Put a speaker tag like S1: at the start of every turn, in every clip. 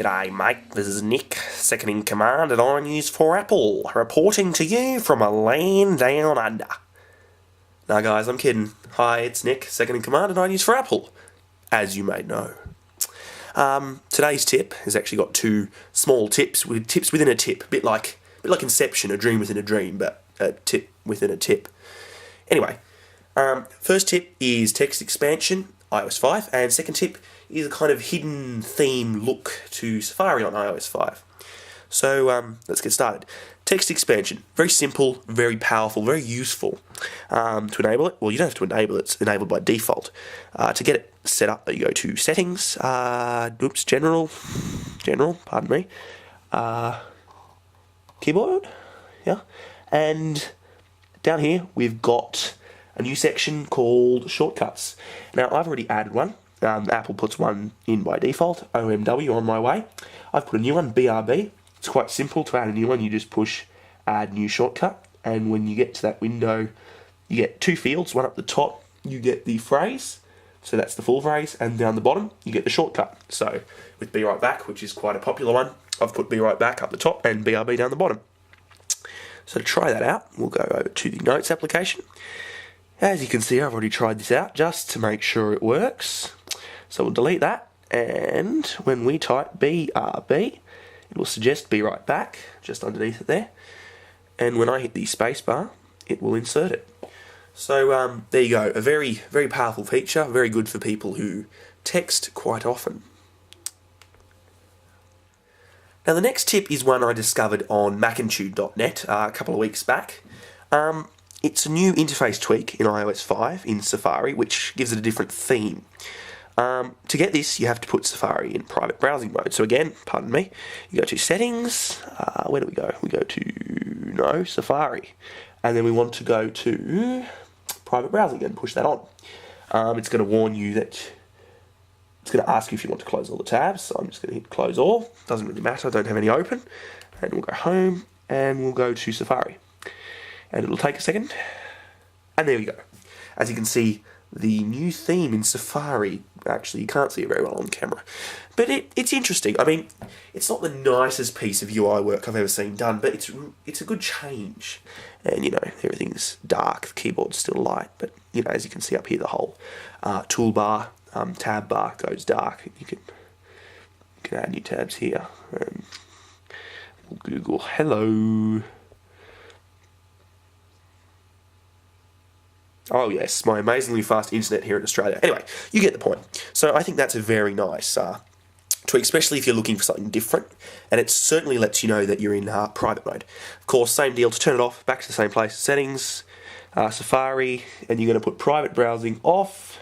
S1: G'day mate, this is Nick, second in command at iNews for Apple, reporting to you from a land down under. Now guys, I'm kidding. Hi, it's Nick, second in command at iNews for Apple, as you may know. Today's tip has actually got two small tips within a tip, a bit like Inception, a dream within a dream, but a tip within a tip. Anyway, first tip is text expansion, iOS 5, and second tip is a kind of hidden theme look to Safari on iOS 5. So let's get started. Text expansion, very simple, very powerful, very useful. To enable it, well, you don't have to enable it, it's enabled by default. To get it set up, you go to settings, general, pardon me, keyboard, yeah, and down here we've got a new section called shortcuts. Now I've already added one. Apple puts one in by default, OMW, on my way. I've put a new one, BRB. It's quite simple to add a new one. You just push add new shortcut, and when you get to that window, you get two fields. One up the top, you get the phrase, so that's the full phrase, and down the bottom, you get the shortcut. So with Be Right Back, which is quite a popular one, I've put Be Right Back up the top and BRB down the bottom. So to try that out, we'll go over to the Notes application. As you can see, I've already tried this out just to make sure it works. So we'll delete that, and when we type BRB, it will suggest Be Right Back, just underneath it there. And when I hit the spacebar, it will insert it. So there you go, a very, very powerful feature, very good for people who text quite often. Now the next tip is one I discovered on macintude.net a couple of weeks back. It's a new interface tweak in iOS 5 in Safari, which gives it a different theme. To get this, you have to put Safari in private browsing mode. So again, pardon me, you go to settings, where do we go? We go to, Safari. And then we want to go to private browsing and push that on. It's going to warn you that, it's going to ask you if you want to close all the tabs. So I'm just going to hit close all. Doesn't really matter, I don't have any open. And we'll go home, and we'll go to Safari. And it'll take a second. And there we go. As you can see, the new theme in Safari, actually you can't see it very well on camera, but it's interesting. I mean, it's not the nicest piece of UI work I've ever seen done, but it's a good change. And everything's dark, the keyboard's still light, but as you can see up here, the whole toolbar, tab bar goes dark. You can add new tabs here. We'll Google hello. Oh yes, my amazingly fast internet here in Australia. Anyway, you get the point. So I think that's a very nice tweak, especially if you're looking for something different, and it certainly lets you know that you're in private mode. Of course, same deal, to turn it off, back to the same place, settings, Safari, and you're going to put private browsing off,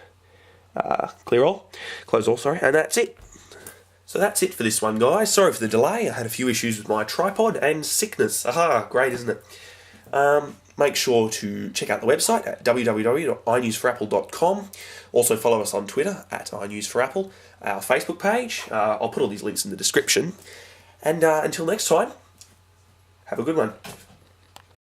S1: clear all, close all, sorry, and that's it. So that's it for this one, guys. Sorry for the delay, I had a few issues with my tripod and sickness. Aha, great, isn't it? Make sure to check out the website at www.inewsforapple.com. Also follow us on Twitter at iNewsForApple, our Facebook page. I'll put all these links in the description. And until next time, have a good one.